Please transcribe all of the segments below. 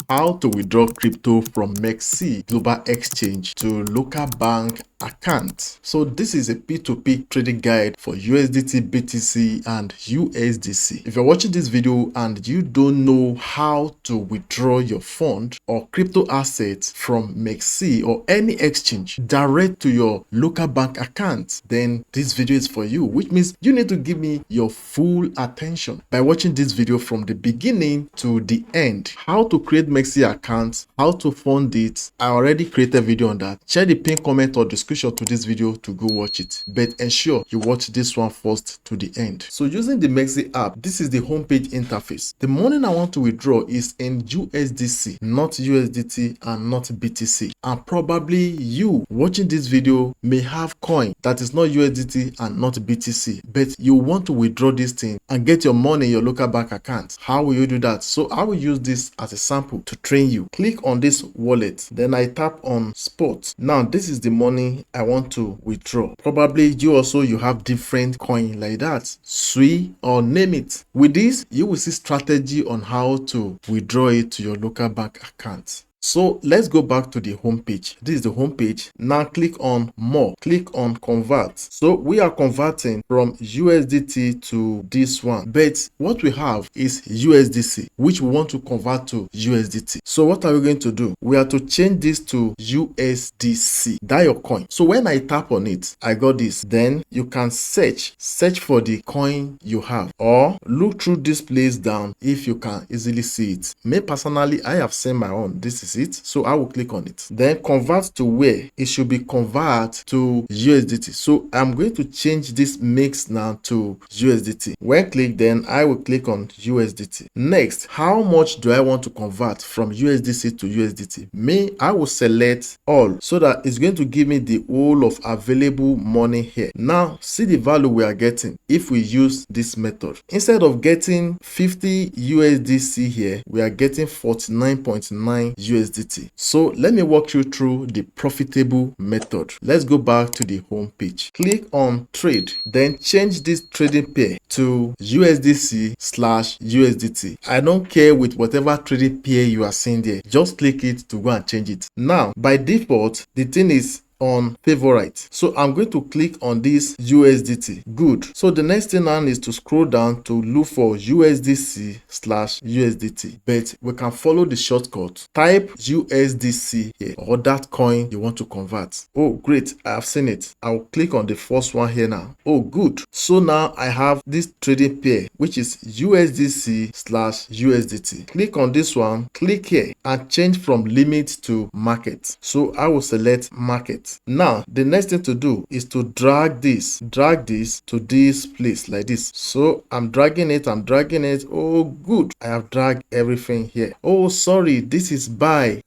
how to withdraw crypto from MEXC global exchange to local bank account. So this is a P2P trading guide for USDT, BTC and USDC. If you're watching this video and you don't know how to withdraw your fund or crypto assets from MEXC or any exchange direct to your local bank account, then this video is for you, which means you need to give me your full attention by watching this video from the beginning to the end. How to create MEXC account, how to fund it. I already created a video on that. Share the pinned comment or description to this video to go watch it, but ensure you watch this one first to the end. So using the MEXC app, this is the homepage interface. The money I want to withdraw is in USDC, not USDT and not BTC. And probably you watching this video may have coin that is not USDT and not BTC, but you want to withdraw this thing and get your money in your local bank account. How will you do that? So I will use this as a sample to train you. Click on this wallet, then I tap on spot. Now this is the money I want to withdraw. Probably you have different coin like that, SUI or name it. With this, you will see strategy on how to withdraw it to your local bank account. So let's go back to the home page. This is the home page. Now click on more, click on convert. So we are converting from USDT to this one, but what we have is USDC, which we want to convert to USDT. So what are we going to do? We are to change this to USDC, that your coin. So when I tap on it, I got this. Then you can search for the coin you have, or look through this place down if you can easily see it. Me personally, I have seen my own. This is it, so I will click on it. Then convert to where it should be convert to USDT. So I'm going to change this mix now to USDT. When click, then I will click on USDT. Next, how much do I want to convert from USDC to USDT? I will select all, so that it's going to give me the whole of available money here. Now see the value we are getting if we use this method. Instead of getting 50 USDC here, we are getting 49.9 USDT. So let me walk you through the profitable method. Let's go back to the home page. Click on trade, then change this trading pair to USDC/USDT. I don't care with whatever trading pair you are seeing there. Just click it to go and change it. Now, by default, the thing is on favorite, so I'm going to click on this USDT. Good. So the next thing now is to scroll down to look for USDC/USDT, but we can follow the shortcut. Type USDC here, or that coin you want to convert. Oh great, I have seen it. I'll click on the first one here now. Oh good. So now I have this trading pair, which is USDC/USDT. Click on this one, click here and change from limit to market. So I will select market. Now the next thing to do is to drag this to this place like this. So I'm dragging it. Oh good, I have dragged everything here. Oh sorry, this is buy.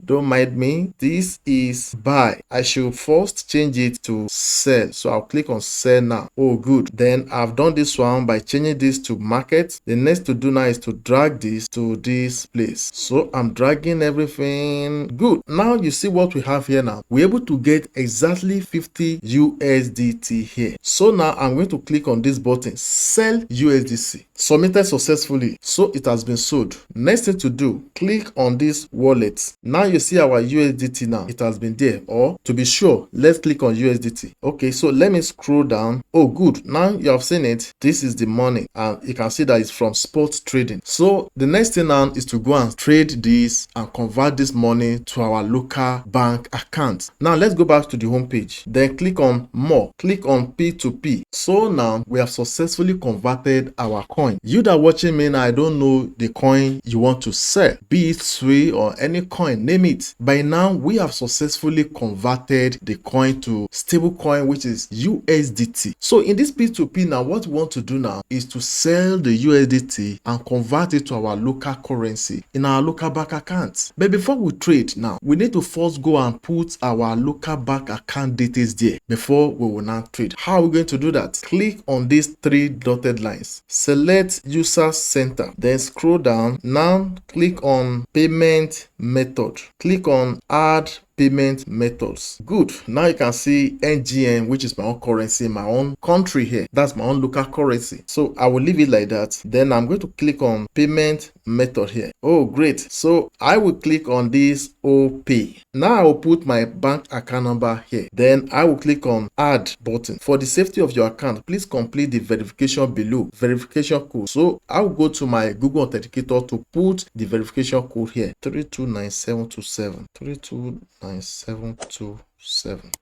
Don't mind me, this is buy. I should first change it to sell, so I'll click on sell now. Oh good, then I've done this one by changing this to market. The next to do now is to drag this to this place. So I'm dragging everything. Good. Now you see what we have here now. We're able to get exactly 50 USDT here. So now I'm going to click on this button, sell USDC. Submitted successfully, so it has been sold. Next thing to do, click on this wallet. Now you see our USDT now, it has been there. Or to be sure, let's click on USDT. Okay, so let me scroll down. Oh good, now you have seen it. This is the money, and you can see that it's from spot trading. So the next thing now is to go and trade this and convert this money to our local bank account. Now let's go back to the home page, then click on more, click on P2P. So now we have successfully converted our coin. You that watching me now, I don't know the coin you want to sell, be it SUI or any coin, name it. By now we have successfully converted the coin to stable coin, which is USDT. So in this P2P now, what we want to do now is to sell the USDT and convert it to our local currency in our local bank account. But before we trade now, we need to first go and put our local bank account details there before we will now trade. How are we going to do that? Click on these three dotted lines, select user center, then scroll down. Now click on payment method, click on add payment methods. Good. Now you can see NGN, which is my own currency, my own country here. That's my own local currency. So I will leave it like that. Then I'm going to click on payment method here. Oh, great. So I will click on this OP. Now I will put my bank account number here. Then I will click on add button. For the safety of your account, please complete the verification below, verification code. So I will go to my Google Authenticator to put the verification code here, 329727, 329727.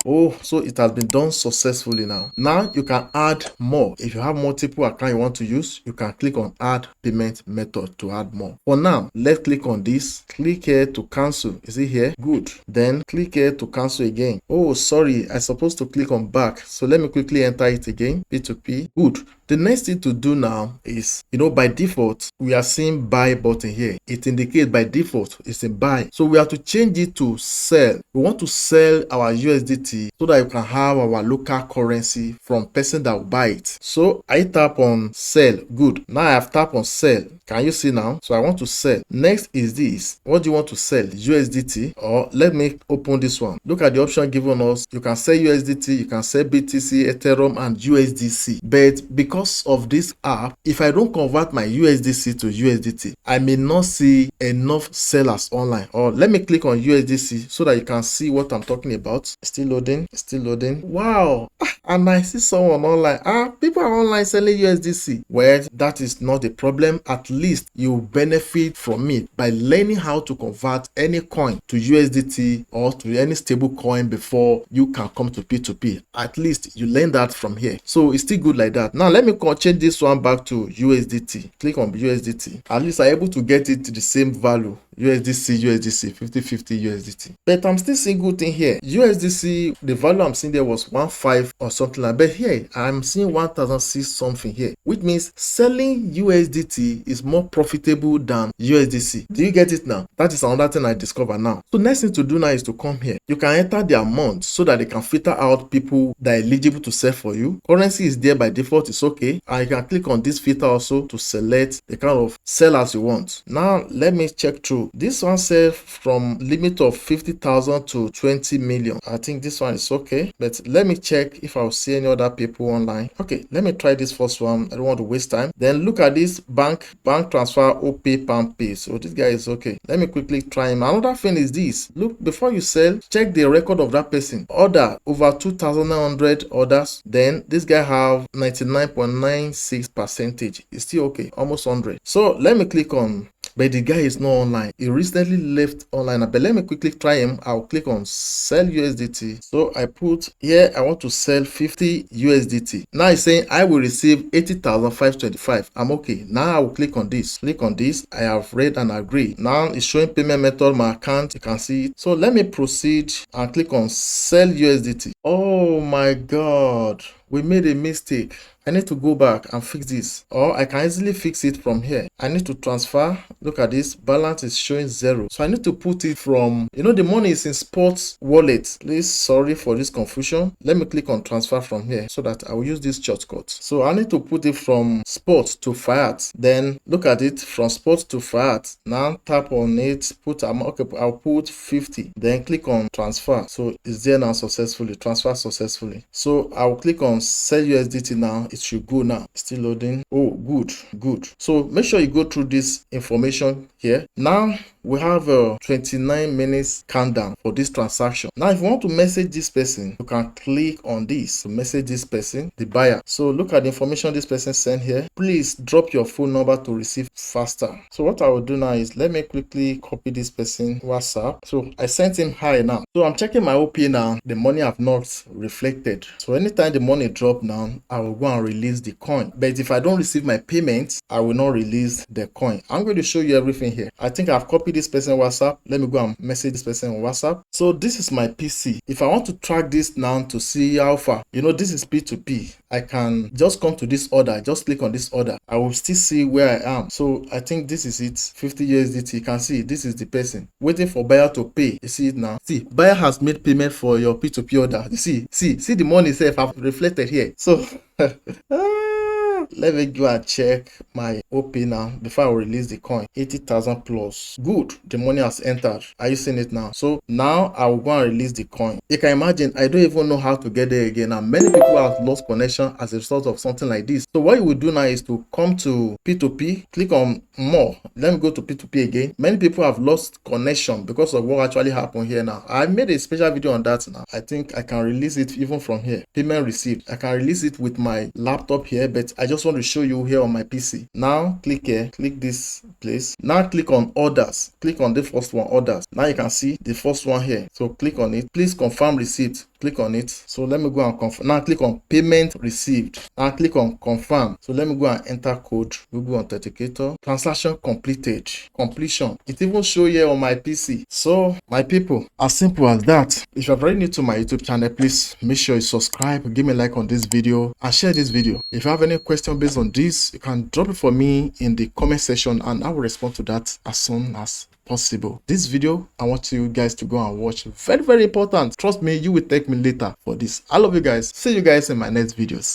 Oh, so it has been done successfully now. Now you can add more. If you have multiple accounts you want to use, you can click on add payment method to add more. For now, let's click on this. Click here to cancel. Is it here? Good. Then click here to cancel again. Oh, sorry, I supposed to click on back. So let me quickly enter it again. P2P. Good. The next thing to do now is, by default, we are seeing buy button here. It indicates by default it's a buy. So we have to change it to sell. We want to sell our USDT so that you can have our local currency from person that will buy it. So I tap on sell. Good. Now I have tapped on sell. Can you see now? So I want to sell. Next is this. What do you want to sell? USDT, or let me open this one. Look at the option given us. You can sell USDT, you can sell BTC, Ethereum, and USDC. But because of this app, if I don't convert my USDC to USDT, I may not see enough sellers online. Or let me click on USDC so that you can see what I'm talking about. Still loading, still loading. Wow. And I see someone online. People are online selling USDC. Well, that is not a problem. At least you benefit from it by learning how to convert any coin to USDT or to any stable coin before you can come to P2P. At least you learn that from here. So it's still good like that. Now let me change this one back to USDT. Click on USDT. At least I'm able to get it to the same value. USDC, 50-50 USDT. But I'm still seeing good thing here. USDC, the value I'm seeing there was 1.5 or something like that. But here, I'm seeing 1,006 something here, which means selling USDT is more profitable than USDC. Do you get it now? That is another thing I discover now. So next thing to do now is to come here. You can enter the amount so that they can filter out people that are eligible to sell for you. Currency is there by default, it's okay. And you can click on this filter also to select the kind of sellers you want. Now, let me check through. This one says from limit of 50,000 to 20 million. I think this one is okay, but let me check if I'll see any other people online. Okay, let me try this first one. I don't want to waste time. Then look at this bank transfer OP Palm Pay. So this guy is okay. Let me quickly try him. Another thing is this. Look, before you sell, check the record of that person. Order over 2,900 orders. Then this guy have 99.96%. It's still okay, almost 100. So let me click on, but the guy is not online. He recently left online. But let me quickly try him. I'll click on sell USDT. So I put here, I want to sell 50 USDT. Now it's saying I will receive 80,525. I'm okay. Now I will click on this. Click on this. I have read and agree. Now it's showing payment method, my account. You can see it. So let me proceed and click on sell USDT. Oh my God. We made a mistake. I need to go back and fix this, or I can easily fix it from here. I need to transfer. Look at this, balance is showing 0. So I need to put it from, the money is in sports wallet. Please, sorry for this confusion. Let me click on transfer from here so that I will use this shortcut. So I need to put it from sports to fiat. Then look at it from sports to fiat. Now tap on it, okay, I'll put 50. Then click on transfer. So it's there now successfully, transfer successfully. So I'll click on sell USDT now. It should go now. Still loading. Oh, good. So make sure you go through this information here. Now we have a 29 minutes countdown for this transaction. Now if you want to message this person, you can click on this to message this person, the buyer. So look at the information this person sent here. Please drop your phone number to receive faster. So what I will do now is let me quickly copy this person WhatsApp. So I sent him hi now. So I'm checking my OP now. The money have not reflected. So anytime the money drop now, I will go and release the coin. But if I don't receive my payment, I will not release the coin. I'm going to show you everything here. I think I've copied this person WhatsApp. Let me go and message this person on WhatsApp. So this is my PC. If I want to track this now to see how far, this is P2P. I can just come to this order. Just click on this order. I will still see where I am. So I think this is it. 50 USDT. You can see this is the person waiting for buyer to pay. You see it now. See, buyer has made payment for your P2P order. You see the money itself have reflected here. So Let me go and check my OP now before I release the coin. 80,000 plus. Good. The money has entered. Are you seeing it now? So now I will go and release the coin. You can imagine, I don't even know how to get there again. And many people have lost connection as a result of something like this. So what you will do now is to come to P2P, click on more. Let me go to P2P again. Many people have lost connection because of what actually happened here now. I made a special video on that now. I think I can release it even from here. Payment received. I can release it with my laptop here, but I just want to show you here on my PC. Now click here, click this place. Now click on orders. Click on the first one, orders. Now you can see the first one here. So click on it. Please confirm receipt. Click on it. So let me go and confirm. Now click on payment received. Now click on confirm. So let me go and enter code. Google Authenticator. Transaction completed. Completion. It even show here on my PC. So my people, as simple as that. If you're very new to my YouTube channel, please make sure you subscribe, give me a like on this video, and share this video. If you have any question based on this, you can drop it for me in the comment section and I will respond to that as soon as possible. This video, I want you guys to go and watch. Very, very important. Trust me, you will thank me later for this. I love you guys. See you guys in my next videos.